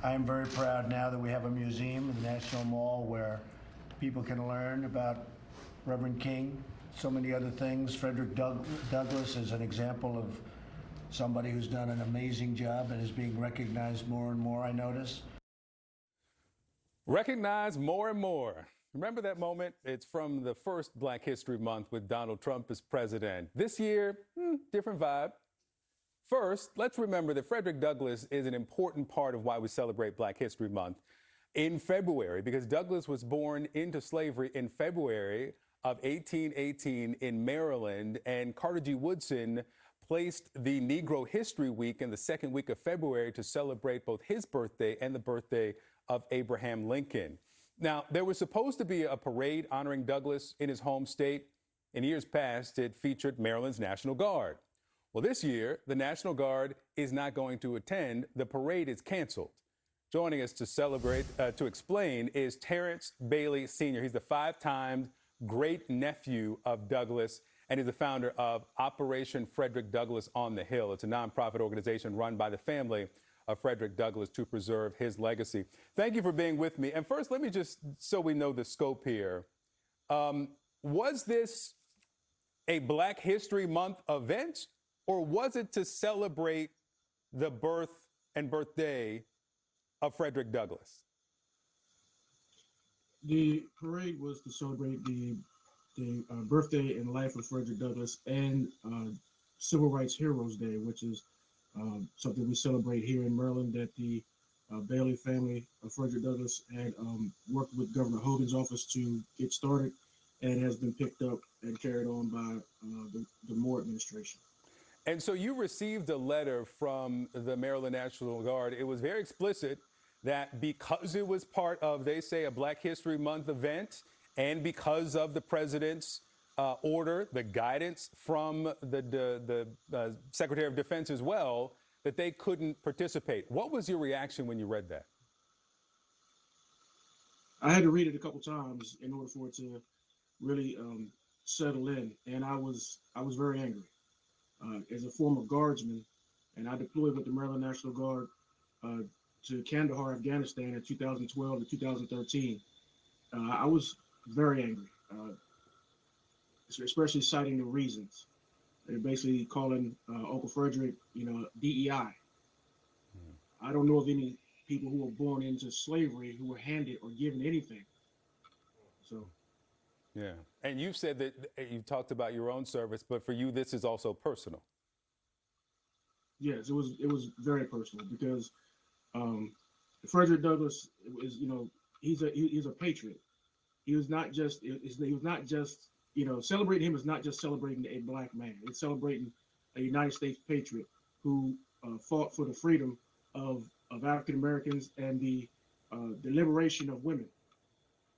I am very proud now that we have a museum in the National Mall where people can learn about Reverend King, so many other things. Frederick Douglass is an example of somebody who's done an amazing job and is being recognized more and more, I notice. Recognized more and more. Remember that moment? It's from the first Black History Month with Donald Trump as president. This year, different vibe. First, let's remember that Frederick Douglass is an important part of why we celebrate Black History Month in February, because Douglass was born into slavery in February of 1818 in Maryland, and Carter G. Woodson placed the Negro History Week in the second week of February to celebrate both his birthday and the birthday of Abraham Lincoln. Now, there was supposed to be a parade honoring Douglass in his home state. In years past, it featured Maryland's National Guard. Well, this year, the National Guard is not going to attend. The parade is canceled. Joining us to celebrate, to explain, is Terrence Bailey Sr. He's the five-time great nephew of Douglass, and he's the founder of Operation Frederick Douglass on the Hill. It's a nonprofit organization run by the family of Frederick Douglass to preserve his legacy. Thank you for being with me. And first, let me just, so we know the scope here, was this a Black History Month event, or was it to celebrate the birth and birthday of Frederick Douglass? The parade was to celebrate the birthday and life of Frederick Douglass and Civil Rights Heroes Day, which is something we celebrate here in Maryland, that the Bailey family of Frederick Douglass had worked with Governor Hogan's office to get started, and has been picked up and carried on by the Moore administration. And so you received a letter from the Maryland National Guard. It was very explicit that because it was part of, they say, a Black History Month event, and because of the president's order, the guidance from the Secretary of Defense as well, that they couldn't participate. What was your reaction when you read that? I had to read it a couple times in order for it to really settle in, and I was very angry. As a former guardsman, and I deployed with the Maryland National Guard to Kandahar, Afghanistan in 2012 to 2013. I was very angry, especially citing the reasons. They're basically calling Uncle Frederick, DEI. I don't know of any people who were born into slavery who were handed or given anything. So. Yeah. And you've said that you talked about your own service, but for you, this is also personal. Yes, it was very personal, because Frederick Douglass is, he's a patriot. He was not just celebrating him is not just celebrating a Black man. It's celebrating a United States patriot who fought for the freedom of African Americans and the liberation of women.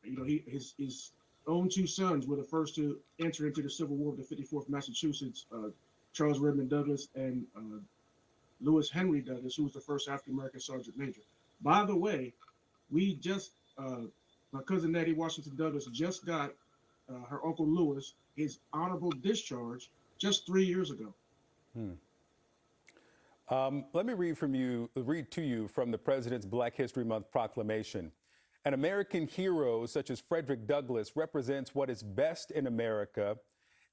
His own two sons were the first to enter into the Civil War of the 54th Massachusetts, Charles Redmond Douglass and Lewis Henry Douglass, who was the first African-American sergeant major. By the way, we just, my cousin Nettie Washington Douglass just got her Uncle Lewis his honorable discharge just 3 years ago. Let me read to you from the President's Black History Month proclamation. An American hero such as Frederick Douglass represents what is best in America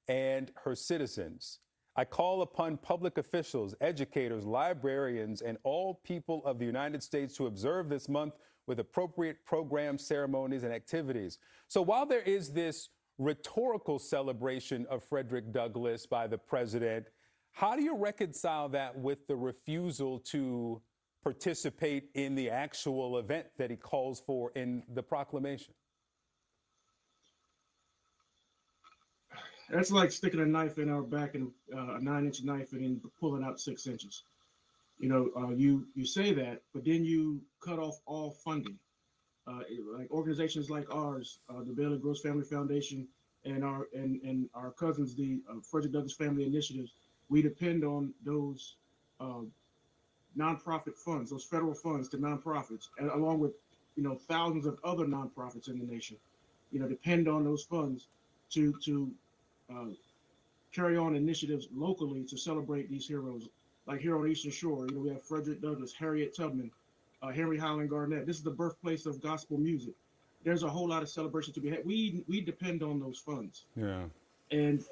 and her citizens. I call upon public officials, educators, librarians, and all people of the United States to observe this month with appropriate programs, ceremonies, and activities. So while there is this rhetorical celebration of Frederick Douglass by the president, how do you reconcile that with the refusal to participate in the actual event that he calls for in the proclamation? That's like sticking a knife in our back, and a 9-inch knife, and then pulling out 6 inches. You say that, but then you cut off all funding. Like organizations like ours, the Bailey Gross Family Foundation, and our cousins, the Frederick Douglass Family Initiatives, we depend on those nonprofit funds, those federal funds to nonprofits, and along with thousands of other nonprofits in the nation, depend on those funds to carry on initiatives locally to celebrate these heroes. Like here on Eastern Shore, we have Frederick Douglass, Harriet Tubman, Henry Highland Garnett. This is the birthplace of gospel music. There's a whole lot of celebration to be had. We depend on those funds. Yeah. And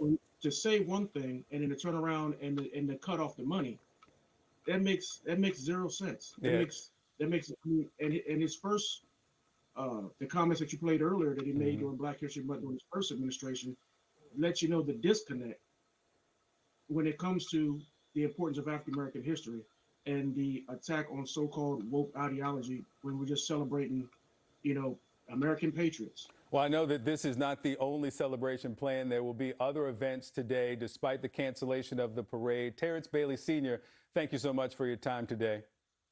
to say one thing and then to turn around and to cut off the money, that makes zero sense. Yeah. That makes and his first the comments that you played earlier that he made during Black History Month during his first administration lets you know the disconnect when it comes to the importance of African American history and the attack on so-called woke ideology when we're just celebrating, American patriots. Well, I know that this is not the only celebration planned. There will be other events today, despite the cancellation of the parade. Terrence Bailey Sr., thank you so much for your time today.